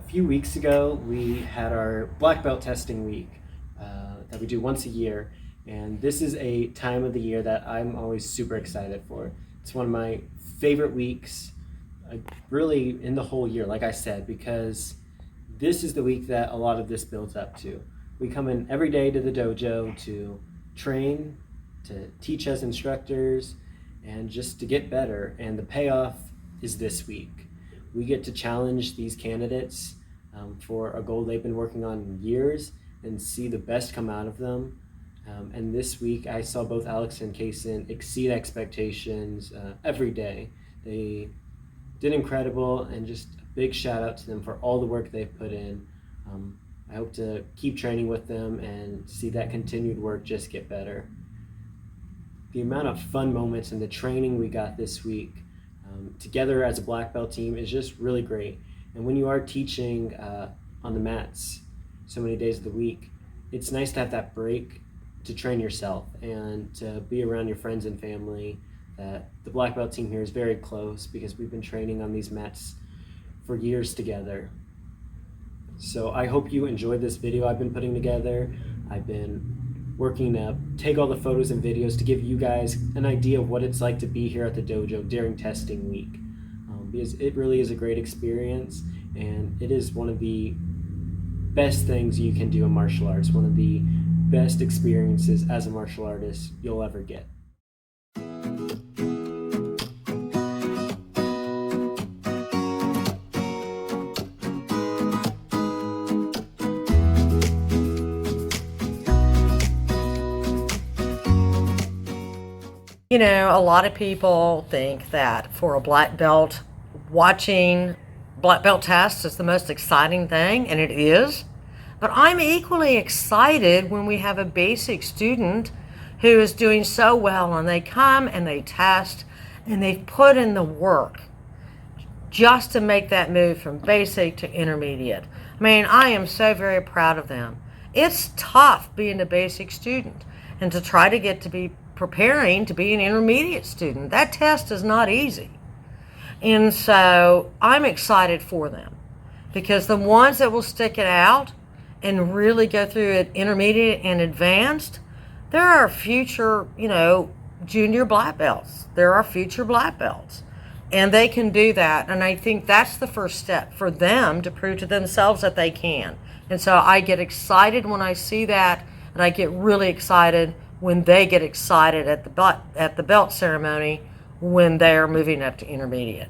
few weeks ago, we had our black belt testing week that we do once a year. And this is a time of the year that I'm always super excited for. It's one of my favorite weeks, really in the whole year, like I said, because this is the week that a lot of this builds up to. We come in every day to the dojo to train, to teach as instructors, and just to get better. And the payoff is this week. We get to challenge these candidates for a goal they've been working on years and see the best come out of them. And this week I saw both Alex and Cason exceed expectations every day. They did incredible, and just a big shout out to them for all the work they've put in. I hope to keep training with them and see that continued work just get better. The amount of fun moments in the training we got this week together as a black belt team is just really great. And when you are teaching on the mats so many days of the week, it's nice to have that break to train yourself and to be around your friends and family. The black belt team here is very close because we've been training on these mats for years together. So I hope you enjoyed this video I've been putting together. I've been working to take all the photos and videos to give you guys an idea of what it's like to be here at the dojo during testing week, because it really is a great experience, and it is one of the best things you can do in martial arts, one of the best experiences as a martial artist you'll ever get. You know, a lot of people think that for a black belt, watching black belt tests is the most exciting thing, and it is. But I'm equally excited when we have a basic student who is doing so well, and they come and they test, and they've put in the work just to make that move from basic to intermediate. I mean, I am so very proud of them. It's tough being a basic student, and to try to get to be preparing to be an intermediate student. That test is not easy. And so I'm excited for them, because the ones that will stick it out and really go through it intermediate and advanced, there are future, junior black belts. There are future black belts. And they can do that. And I think that's the first step for them to prove to themselves that they can. And so I get excited when I see that, and I get really excited when they get excited at the belt ceremony when they're moving up to intermediate.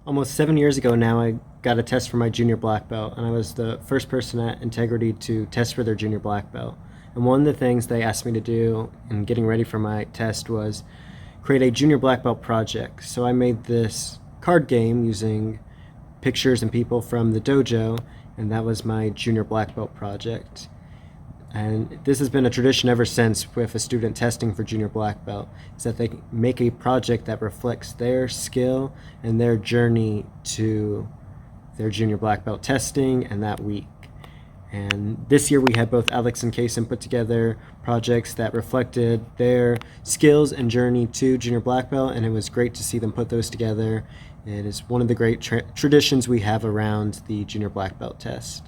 Almost 7 years ago now, I got a test for my junior black belt, and I was the first person at Integrity to test for their junior black belt. And one of the things they asked me to do in getting ready for my test was create a junior black belt project. So I made this card game using pictures and people from the dojo, and that was my junior black belt project. And this has been a tradition ever since with a student testing for junior black belt, is that they make a project that reflects their skill and their journey to their junior black belt testing and that week. And this year we had both Alex and Cason put together projects that reflected their skills and journey to junior black belt, and it was great to see them put those together. It is one of the great traditions we have around the junior black belt test.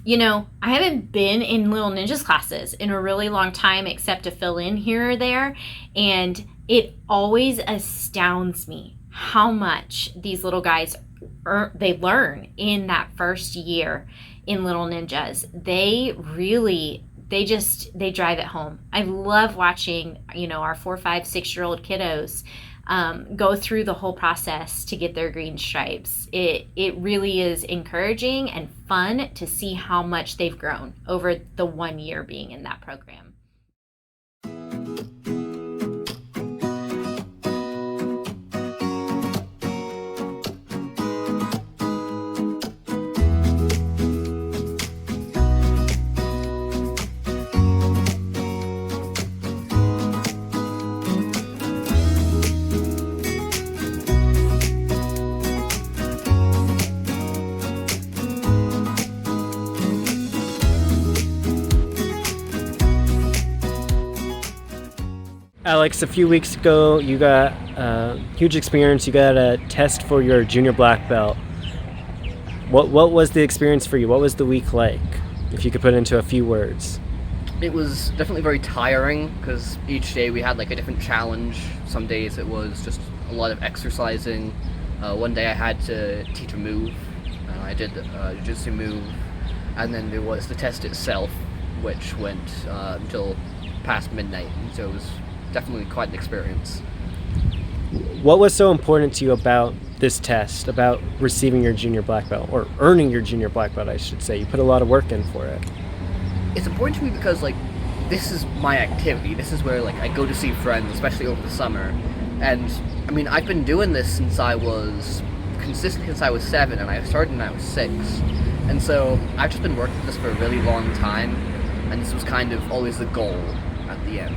I haven't been in Little Ninjas classes in a really long time except to fill in here or there. And it always astounds me how much these little guys they learn in that first year in Little Ninjas. They drive it home. I love watching, our 4, 5, 6-year-old kiddos go through the whole process to get their green stripes. It really is encouraging and fun to see how much they've grown over the 1 year being in that program. Alex, a few weeks ago, you got huge experience. You got a test for your junior black belt. What was the experience for you? What was the week like? If you could put it into a few words. It was definitely very tiring because each day we had like a different challenge. Some days it was just a lot of exercising. One day I had to teach a move. I did a jiu-jitsu move, and then there was the test itself, which went until past midnight. So it was definitely quite an experience. What was so important to you about this test, about receiving your junior black belt, or earning your junior black belt, I should say? You put a lot of work in for it. It's important to me because this is my activity. This is where I go to see friends, especially over the summer. And I've been doing this since I was consistent since I was 7, and I started when I was 6. And so I've just been working this for a really long time, and this was kind of always the goal at the end.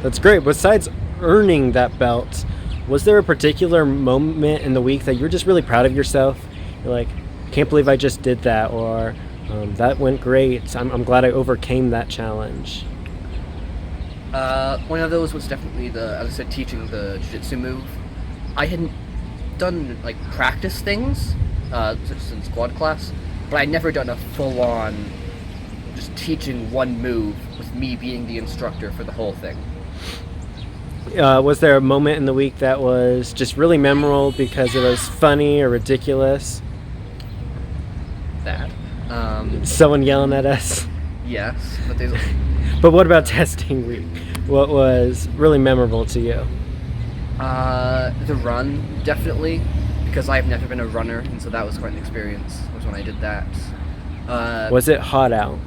That's great. Besides earning that belt, was there a particular moment in the week that you're just really proud of yourself? You're like, can't believe I just did that, or that went great. I'm glad I overcame that challenge. One of those was definitely as I said, teaching the jiu-jitsu move. I hadn't done practice things, such as in squad class, but I'd never done a full-on just teaching one move with me being the instructor for the whole thing. Was there a moment in the week that was just really memorable because it was funny or ridiculous? That. Someone yelling at us? Yes, but there's... But what about testing week? What was really memorable to you? The run, definitely, because I've never been a runner, and so that was quite an experience, was when I did that. Was it hot out?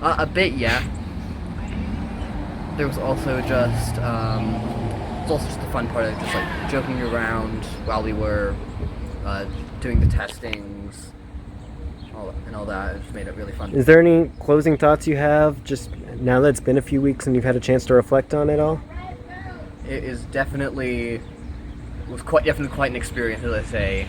A bit, yeah. There was also just the fun part of just joking around while we were doing the testings, and all that. It just made it really fun. Is there any closing thoughts you have, just now that it's been a few weeks and you've had a chance to reflect on it all? It is definitely quite an experience, as I say.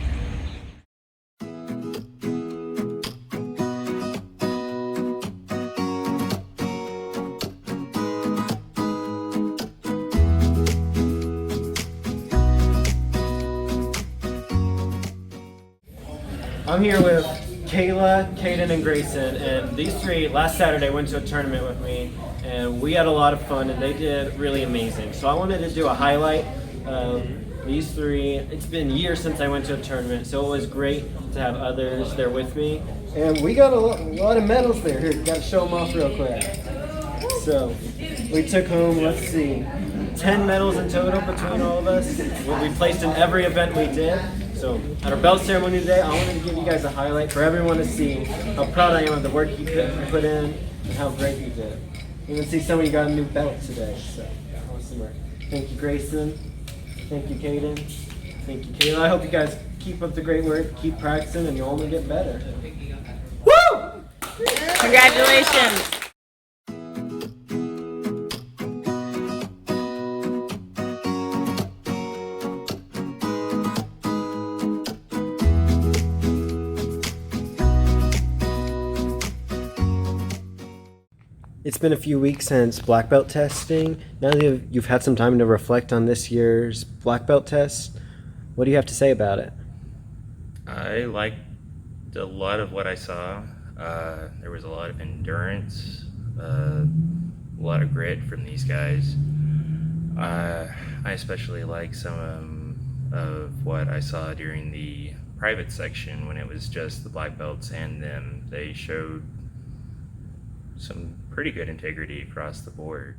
I'm here with Kayla, Kaden, and Grayson, and these three last Saturday went to a tournament with me, and we had a lot of fun, and they did really amazing. So I wanted to do a highlight of these three. It's been years since I went to a tournament, so it was great to have others there with me. And we got a lot of medals there. Here, got to show them off real quick. So we took home, let's see, 10 medals in total between all of us. We placed in every event we did. So at our belt ceremony today, I wanted to give you guys a highlight for everyone to see how proud I am of the work you put in and how great you did. You can see some of you got a new belt today, so awesome work. Thank you, Grayson. Thank you, Kaden. Thank you, Kayla. I hope you guys keep up the great work, keep practicing, and you'll only get better. Woo! Congratulations! It's been a few weeks since black belt testing. Now that you've had some time to reflect on this year's black belt test, what do you have to say about it? I liked a lot of what I saw. There was a lot of endurance, a lot of grit from these guys. I especially like some of what I saw during the private section when it was just the black belts and them. They showed some pretty good integrity across the board.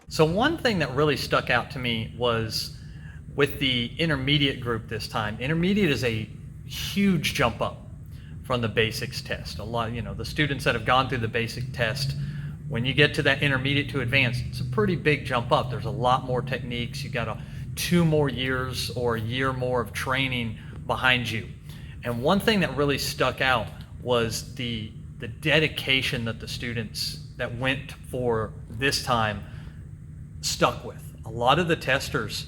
So one thing that really stuck out to me was with the intermediate group this time. Intermediate is a huge jump up from the basics test. A lot, the students that have gone through the basic test, when you get to that intermediate to advanced, it's a pretty big jump up. There's a lot more techniques. You got 2 more years or a year more of training behind you. And one thing that really stuck out was the dedication that the students that went for this time stuck with. A lot of the testers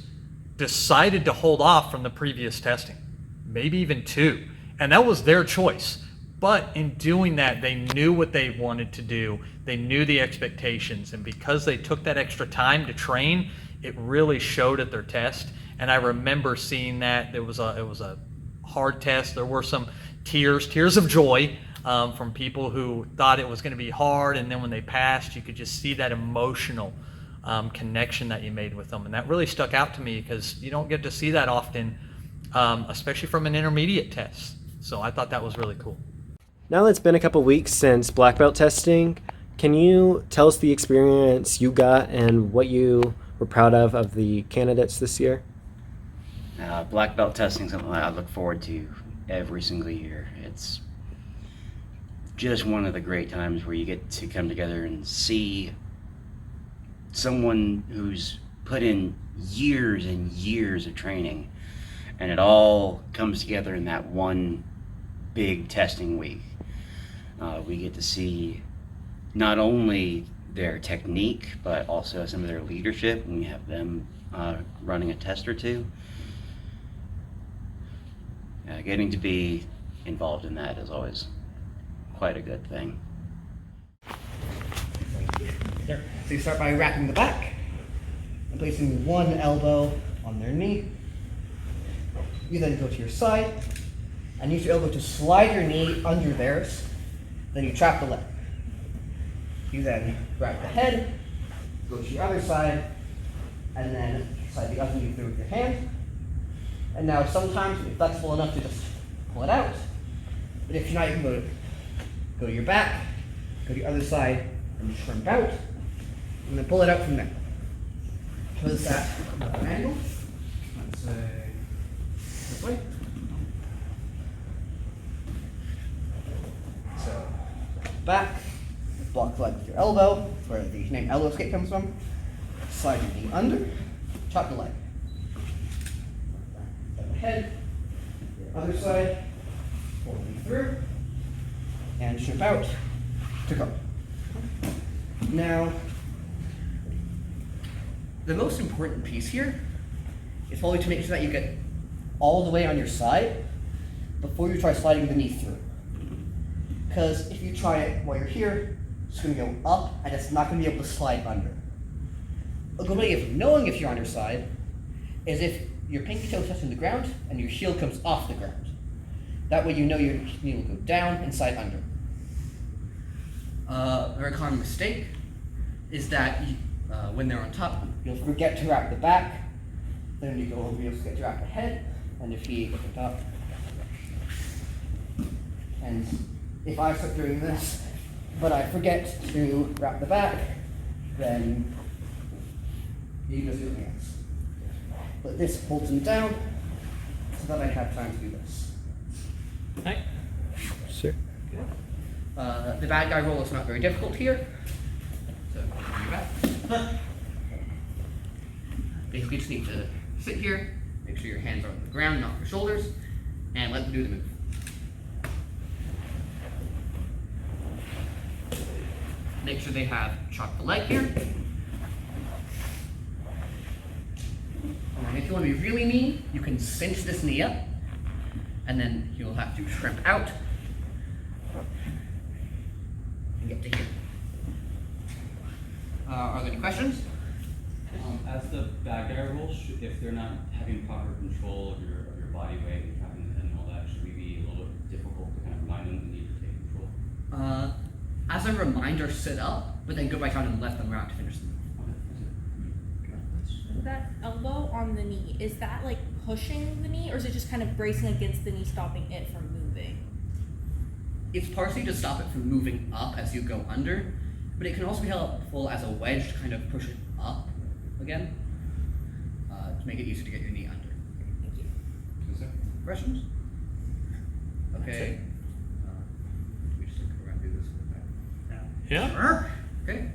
decided to hold off from the previous testing, maybe even 2, and that was their choice. But in doing that, they knew what they wanted to do. They knew the expectations, and because they took that extra time to train, it really showed at their test. And I remember seeing that it was a hard test. There were some tears of joy from people who thought it was going to be hard, and then when they passed, you could just see that emotional connection that you made with them. And that really stuck out to me because you don't get to see that often, especially from an intermediate test. So I thought that was really cool. Now that it's been a couple weeks since black belt testing, can you tell us the experience you got and what you were proud of the candidates this year? Black belt testing is something that I look forward to every single year. It's just one of the great times where you get to come together and see someone who's put in years and years of training, and it all comes together in that one big testing week. We get to see not only their technique, but also some of their leadership, and we have them running a test or two. Getting to be involved in that is always quite a good thing. There. So you start by wrapping the back and placing one elbow on their knee. You then go to your side and use your elbow to slide your knee under theirs. Then you trap the leg. You then wrap the head, go to your other side, and then slide the other knee through with your hand. And now sometimes you're flexible enough to just pull it out. But if you're not, you can go to your back, go to your other side, and shrimp out. And then pull it out from there. Twist that at an angle. Let's say this way. So back, block the leg with your elbow, where the name elbow escape comes from. Slide your knee under, chop the leg. Then the head, your other side, pull the knee through, and shrimp out to go. Now, the most important piece here is probably to make sure that you get all the way on your side before you try sliding the knee through. Because if you try it while you're here, it's going to go up and it's not going to be able to slide under. A good way of knowing if you're on your side is if your pinky toe is touching the ground and your heel comes off the ground. That way you know your knee will go down and slide under. A very common mistake is that when they're on top, you'll forget to wrap the back, then you go over, you'll forget to wrap the head, and your feet go on top. And if I start doing this, but I forget to wrap the back, then you just do something else. But this holds them down so that I have time to do this. Right. Sure. The bad guy roll is not very difficult here. So, you're back. Basically, just need to sit here, make sure your hands are on the ground, not your shoulders, and let them do the move. make sure they have chopped the leg here. And if you want to be really mean, you can cinch this knee up, and then you'll have to shrimp out and get to here. Are there any questions? As the bad guy role, if they're not having proper control of your body weight and all that, should we be a little bit difficult to kind of remind them the need to take control? As a reminder, sit up, but then go back out and let them round to finish the move. That elbow on the knee, is that like pushing the knee, or is it just kind of bracing against the knee, stopping it from moving? It's partially to stop it from moving up as you go under, but it can also be helpful as a wedge to kind of push it up again, to make it easier to get your knee under. Thank you. Questions? Okay. We just go around and do this. Yeah. Okay.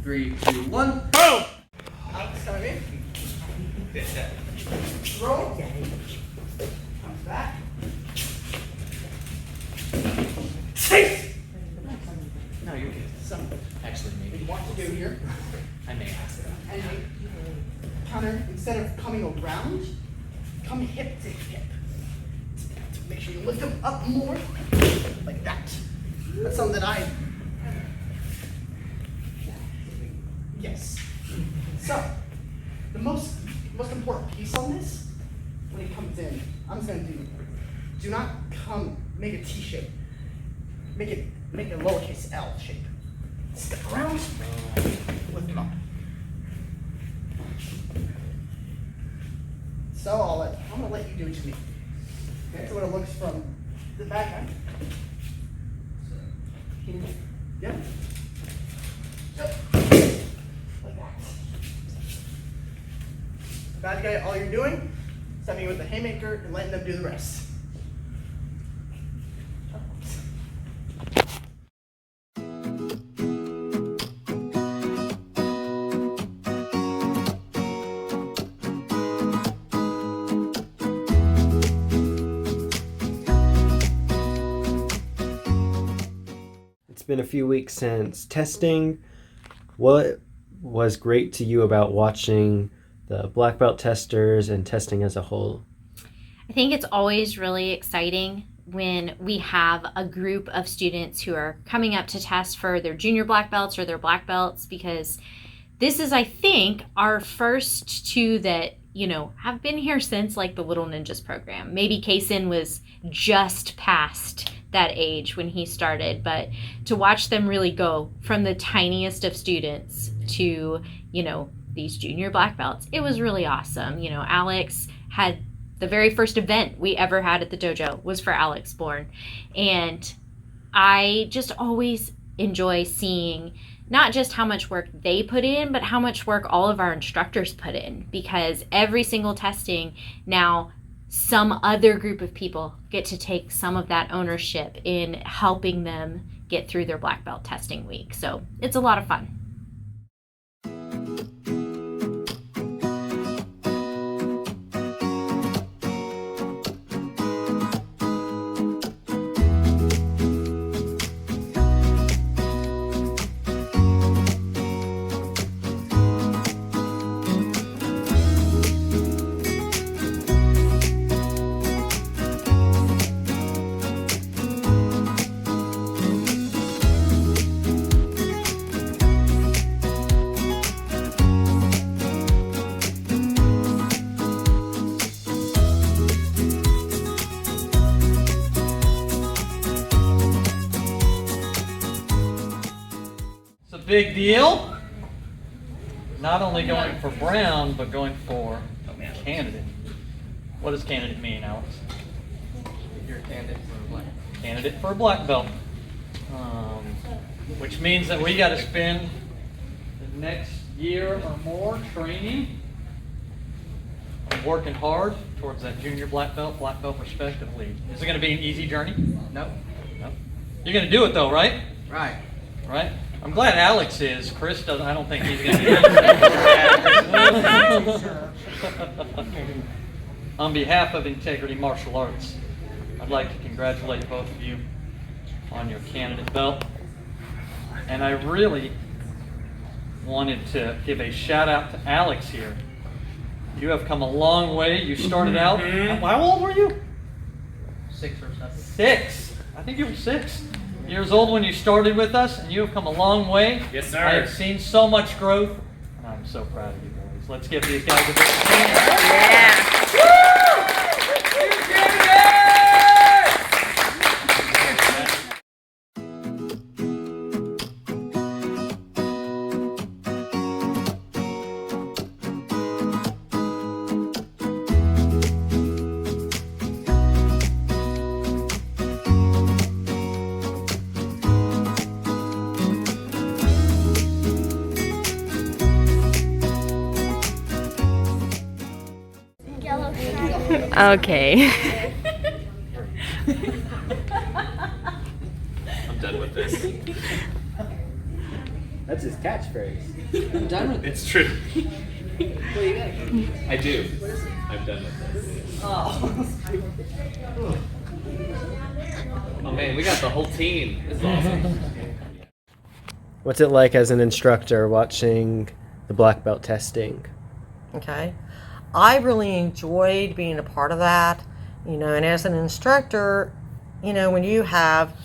3, 2, 1. Boom! Alex coming in. Roll. Comes back. Chase! No, you're good. Actually, What maybe. you want to do here, I may ask it. and you counter, instead of coming around, come hip to hip. Make sure you lift them up more, like that. That's something that I. Yes. So, the most important piece on this, when it comes in, I'm just gonna do not come, make a T shape. Make it a lowercase L shape. Step around, lift them up. So I'm gonna let you do it to me. Okay, so what it looks from the back end. Yeah. Yep. Like that. Bad guy, all you're doing, stepping with the haymaker and letting them do the rest. It's been a few weeks since testing. What was great to you about watching the black belt testers and testing as a whole? I think it's always really exciting when we have a group of students who are coming up to test for their junior black belts or their black belts, because this is, I think, our first two that, have been here since like the Little Ninjas program. Maybe Cason was just past that age when he started, but to watch them really go from the tiniest of students to, these junior black belts, it was really awesome. Alex had the very first event we ever had at the dojo was for Alex Bourne. And I just always enjoy seeing not just how much work they put in, but how much work all of our instructors put in, because every single testing now, some other group of people get to take some of that ownership in helping them get through their black belt testing week. So it's a lot of fun. Big deal. Not only going for brown, but going for candidate. What does candidate mean, Alex? You're a candidate for a black. Candidate for a black belt. Which means that we got to spend the next year or more training, working hard towards that junior black belt respectively. Is it going to be an easy journey? No. No. You're going to do it though, right? Right. Right? I'm glad Alex is. Chris doesn't. I don't think he's going to be. On behalf of Integrity Martial Arts, I'd like to congratulate both of you on your candidate belt. And I really wanted to give a shout out to Alex here. You have come a long way. You started out, how old were you? 6 or 7. 6. I think you were 6 years old when you started with us, and you have come a long way. Yes, sir. I have seen so much growth, and I'm so proud of you boys. Let's give these guys a big hand. Okay. I'm done with this. That's his catchphrase. I'm done with it. It's true. I do. I'm done with this. Oh man, we got the whole team. This is awesome. What's it like as an instructor watching the black belt testing? Okay. I really enjoyed being a part of that, and as an instructor, when you have,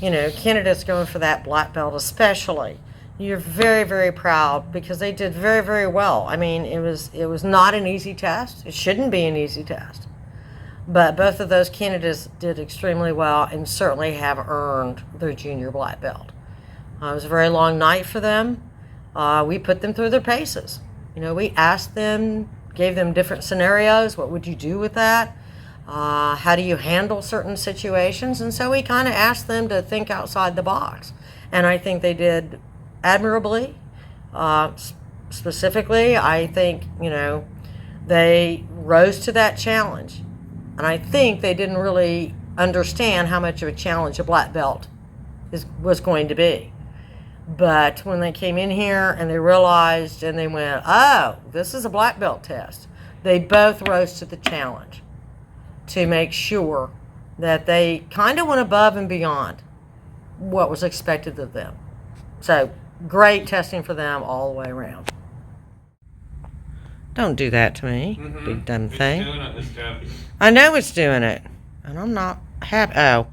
candidates going for that black belt especially, you're very, very proud because they did very, very well. I mean, it was not an easy test. It shouldn't be an easy test. But both of those candidates did extremely well and certainly have earned their junior black belt. It was a very long night for them. We put them through their paces. We asked them, gave them different scenarios. What would you do with that? How do you handle certain situations? And so we kind of asked them to think outside the box. And I think they did admirably. Specifically, I think, they rose to that challenge. And I think they didn't really understand how much of a challenge a black belt was going to be. But when they came in here and they realized and they went, oh, this is a black belt test, they both rose to the challenge to make sure that they kind of went above and beyond what was expected of them. So great testing for them all the way around. Don't do that to me, big dumb thing. It's doing it this time. I know it's doing it, and I'm not happy. Oh.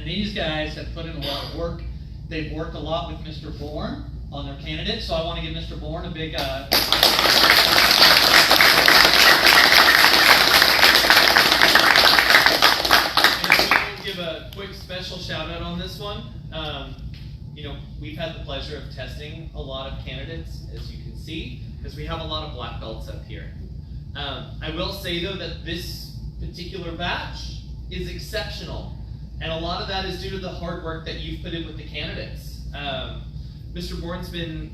These guys have put in a lot of work. They've worked a lot with Mr. Bourne on their candidate, so I want to give Mr. Bourne a big give a quick special shout out on this one. We've had the pleasure of testing a lot of candidates, as you can see, because we have a lot of black belts up here. I will say though that this particular batch is exceptional. And a lot of that is due to the hard work that you've put in with the candidates. Mr. Bourne's been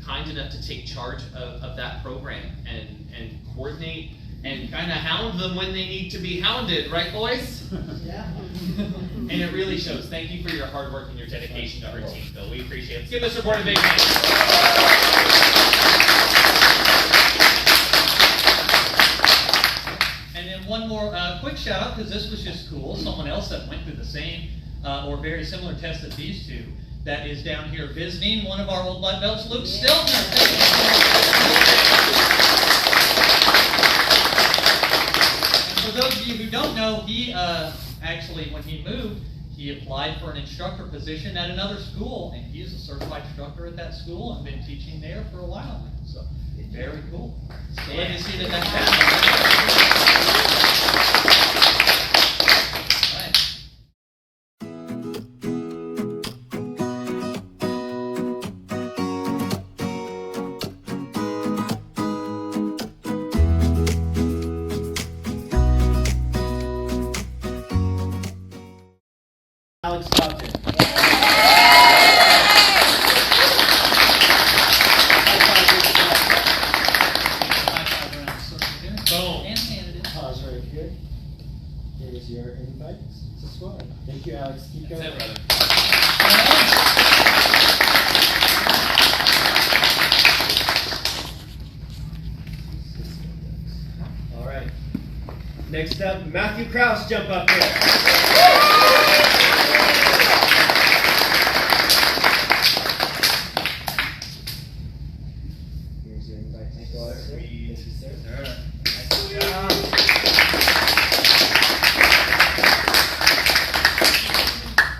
kind enough to take charge of that program and coordinate and kind of hound them when they need to be hounded, right boys? Yeah. And it really shows. Thank you for your hard work and your dedication to our team, Bill. We appreciate it. Let's give Mr. Bourne a big hand. And then one more quick shout out, because this was just cool. Someone else that went through the same or very similar test as these two that is down here visiting, one of our old black belts, Luke Stiltner. And for those of you who don't know, he actually, when he moved, he applied for an instructor position at another school, and he is a certified instructor at that school and been teaching there for a while now. So, very cool. So let me see that that's Alex Crocker. Pause right here. Here's your invite to squad. Thank you, Alex. Keep going. That's it, brother. All right. Next up, Matthew Krause, jump up here. Here's your invite to squad. Thank you, sir. Nice job.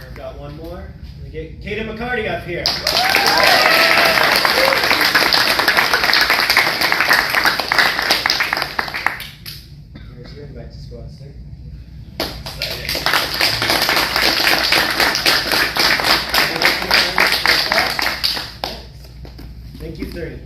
I've got one more. We get Kayla McCarty up here. Here's your invite to squad, sir. Thank you, 30.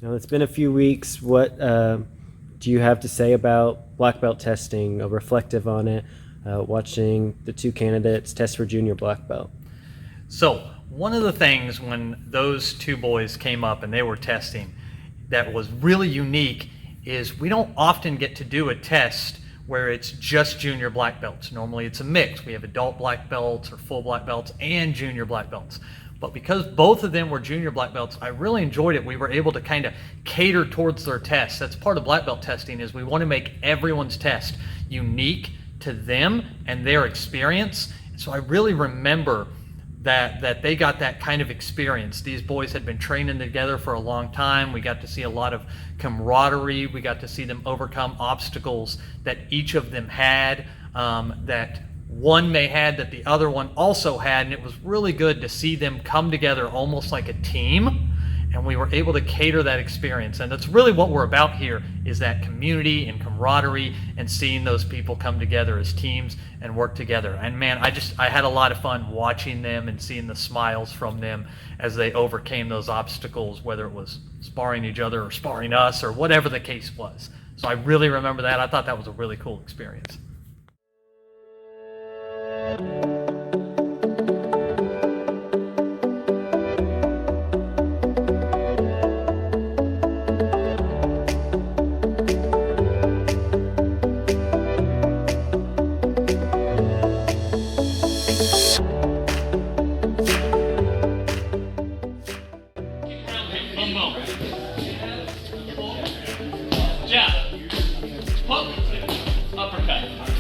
Now, it's been a few weeks. What do you have to say about black belt testing, reflective on it, watching the two candidates test for junior black belt? So, one of the things when those two boys came up and they were testing that was really unique is we don't often get to do a test where it's just junior black belts. Normally it's a mix. We have adult black belts or full black belts and junior black belts. But because both of them were junior black belts, I really enjoyed it. We were able to kind of cater towards their tests. That's part of black belt testing, is we want to make everyone's test unique to them and their experience. So I really remember that they got that kind of experience. These boys had been training together for a long time. We got to see a lot of camaraderie. We got to see them overcome obstacles that each of them had, that one may had that the other one also had, and it was really good to see them come together almost like a team, and we were able to cater that experience. And that's really what we're about here, is that community and camaraderie and seeing those people come together as teams and work together. And man, I had a lot of fun watching them and seeing the smiles from them as they overcame those obstacles, whether it was sparring each other or sparring us or whatever the case was. So I really remember that. I thought that was a really cool experience. Jab, hook, uppercut.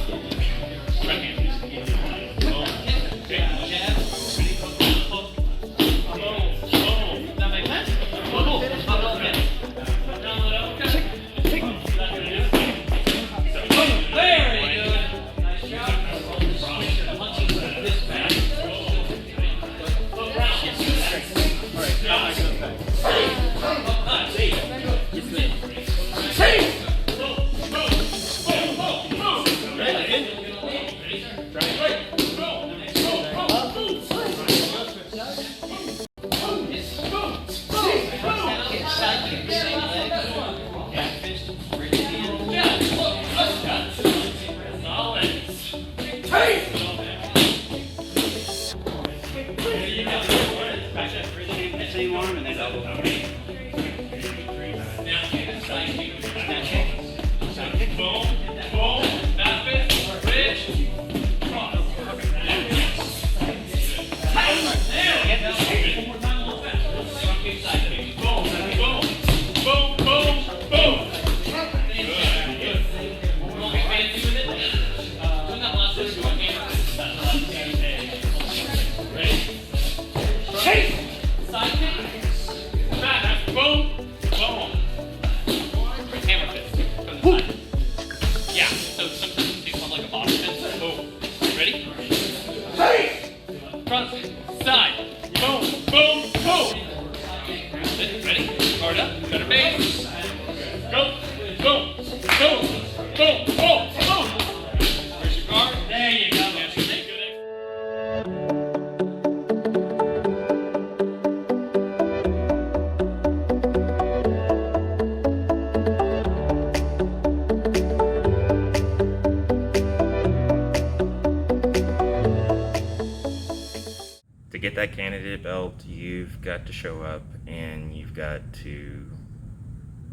To get that candidate belt, you've got to show up and you've got to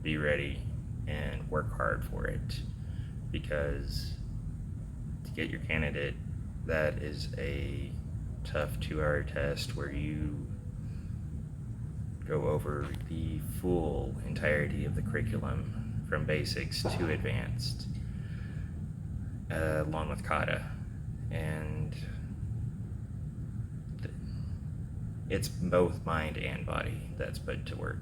be ready and work hard for it, because to get your candidate, that is a tough 2-hour test where you go over the full entirety of the curriculum from basics to advanced, along with kata, and it's both mind and body that's put to work.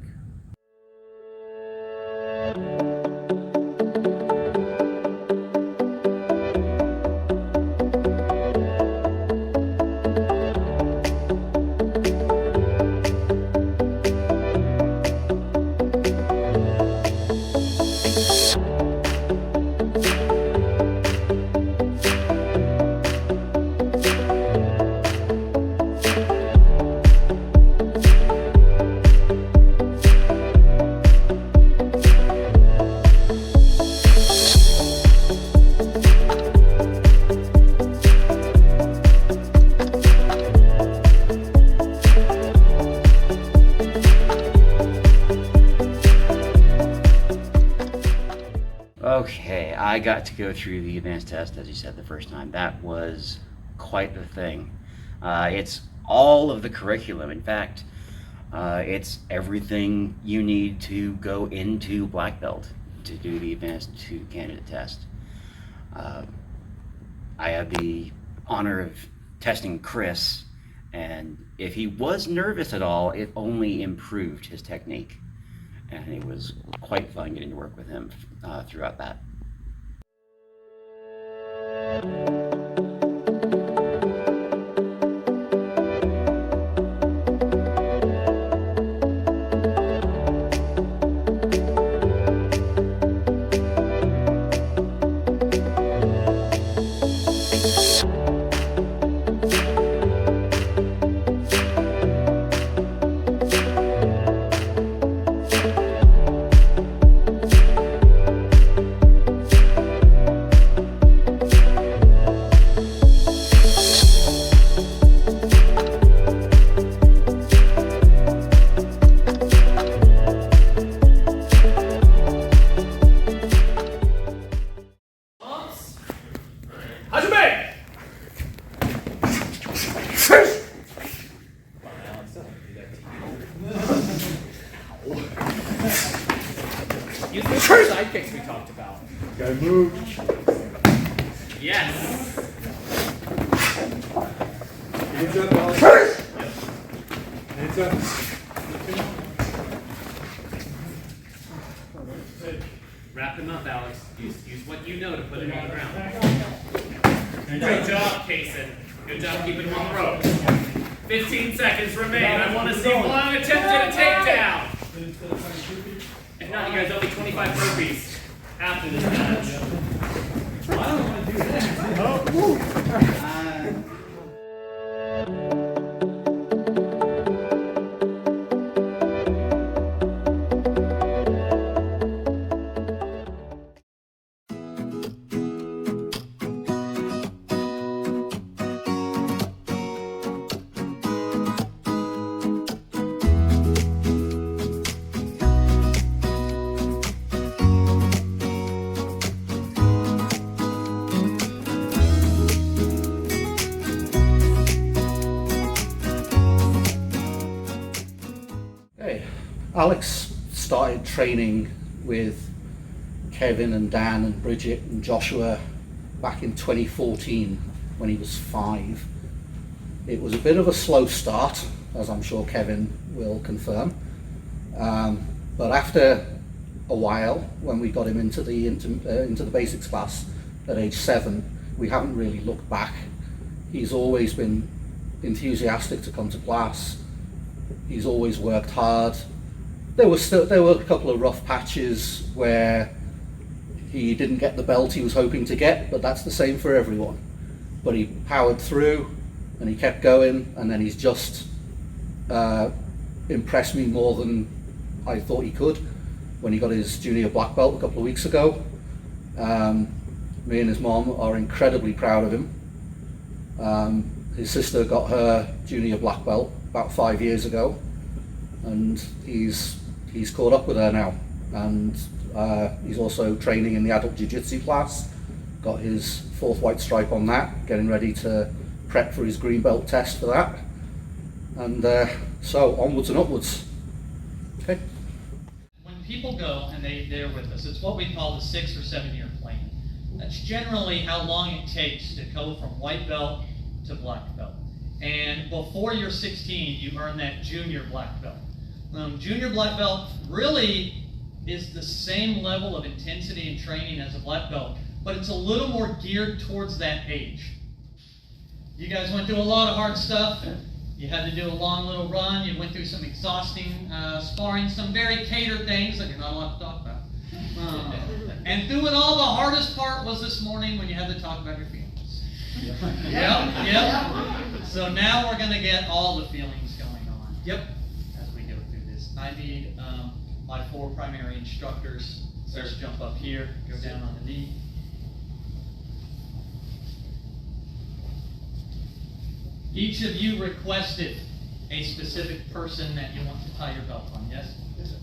Okay, I got to go through the advanced test, as you said the first time. That was quite the thing. It's all of the curriculum. In fact, it's everything you need to go into black belt to do the advanced 2 candidate test. I had the honor of testing Chris, and if he was nervous at all, it only improved his technique. And it was quite fun getting to work with him throughout that. Use those sidekicks we talked about. Gotta move. Yes. Hands up, Alex. Hands up. Wrap him up, Alex. Use what you know to put him on the ground. Good job, Cason. Good job keeping him on the rope. 15 seconds remain. I want to see one attempt at a takedown. If not, you guys owe me 25 burpees after this match. I don't want to do that. Alex started training with Kevin and Dan and Bridgette and Joshua back in 2014 when he was 5. It was a bit of a slow start, as I'm sure Kevin will confirm. But after a while, when we got him into the basics class at age 7, we haven't really looked back. He's always been enthusiastic to come to class. He's always worked hard. There were a couple of rough patches where he didn't get the belt he was hoping to get, but that's the same for everyone. But he powered through and he kept going, and then he's just impressed me more than I thought he could when he got his junior black belt a couple of weeks ago. Me and his mom are incredibly proud of him. His sister got her junior black belt about 5 years ago, and he's caught up with her now. And he's also training in the adult jiu-jitsu class, got his 4th white stripe on that, getting ready to prep for his green belt test for that. And so onwards and upwards. Okay. When people go and they're with us, it's what we call the 6 or 7 year plan. That's generally how long it takes to go from white belt to black belt. And before you're 16, you earn that junior black belt. Junior black belt really is the same level of intensity and training as a black belt, but it's a little more geared towards that age. You guys went through a lot of hard stuff. You had to do a long little run. You went through some exhausting sparring, some very catered things that you're not allowed to talk about. And through it all, the hardest part was this morning when you had to talk about your feelings. Yep. So now we're going to get all the feelings going on. Yep. As we go through this, I need my 4 primary instructors. Let's jump up here, go down on the knee. Each of you requested a specific person that you want to tie your belt on, yes? Yes, sir.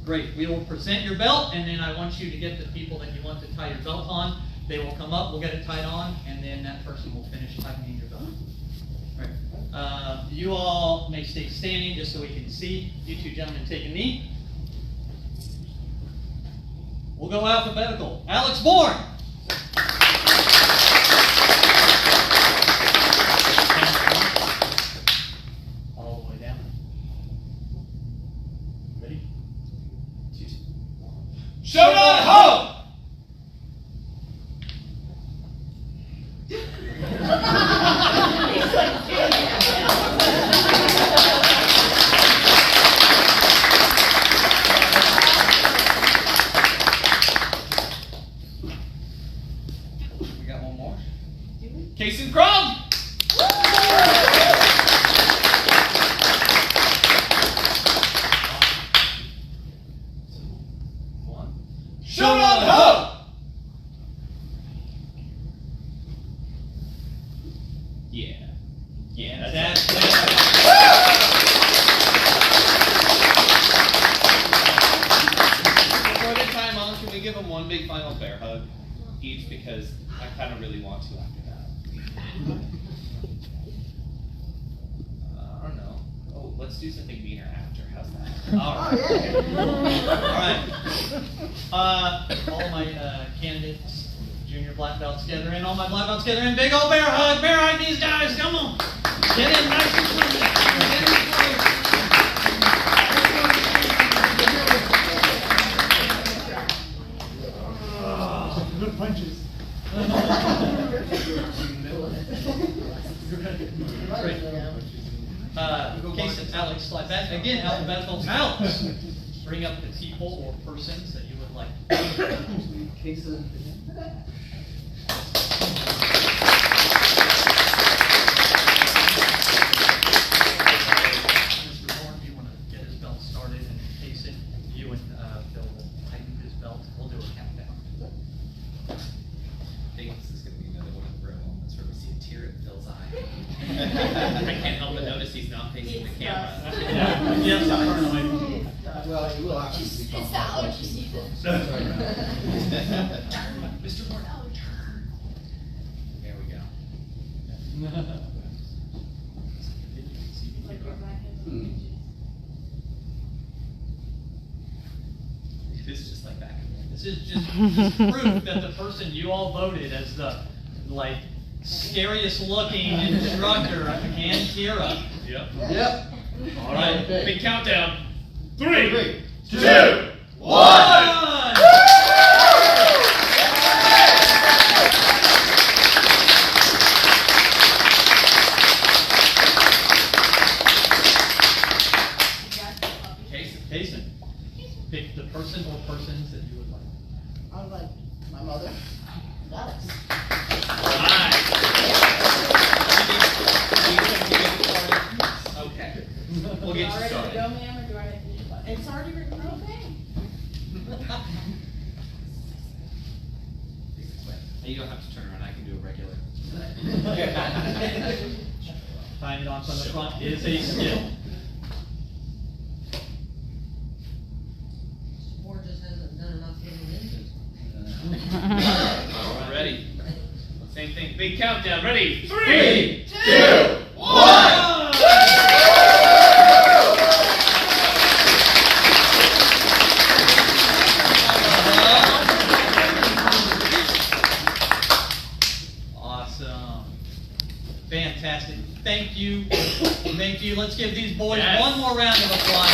Great. We will present your belt, and then I want you to get the people that you want to tie your belt on. They will come up, we'll get it tied on, and then that person will finish tightening your belt. All right. You all may stay standing just so we can see. You 2 gentlemen take a knee. We'll go alphabetical. Alex Bourne. All the way down. Ready? 2, 1. Showdown Ho! We got one more. Cason Crumb! Showdown Ho! Yeah. Yeah, that's it. Before they time on, can we give them one big final bear hug each, because I kind of really want to after that. I don't know. Oh, let's do something meaner after. How's that? All right. All my candidates, junior black belts together in, all my black belts together in, big old bear hug. Bear hug these guys. Come on. Get in nice and close. Get in close. Good punches. Cason, Alex, slide back. Again, alphabetical. Alex, bring up the people or persons that you would like. Cason. Mr. Bourne, if you want to get his belt started, and Cason, you and Phil will tighten his belt. We'll do a countdown. I think this is going to be another one of the rare moments where we see a tear in Phil's eye. I can't help but notice he's not facing the camera. Yes, certainly. Well, you will have to be It's the allergy season. Mr. Bourne, turn. There we go. just proof that the person you all voted as the like scariest looking instructor can cheer up. Yep. Yep. All right. Big countdown. 3, 2, 1. Cason, pick the person or persons that you would like. I would like my mother, Alex. Okay. We'll get you started. Go, ma'am, or do I have to do what? It's already written. Okay. You don't have to turn around. I can do a regular. Tying it on from the front is a skill. Or just hasn't done enough getting Ready. Same thing. Big countdown. Ready? 3, 2, 1. Awesome. Fantastic. Thank you. Thank you. Let's give these boys Yes. one more round of applause.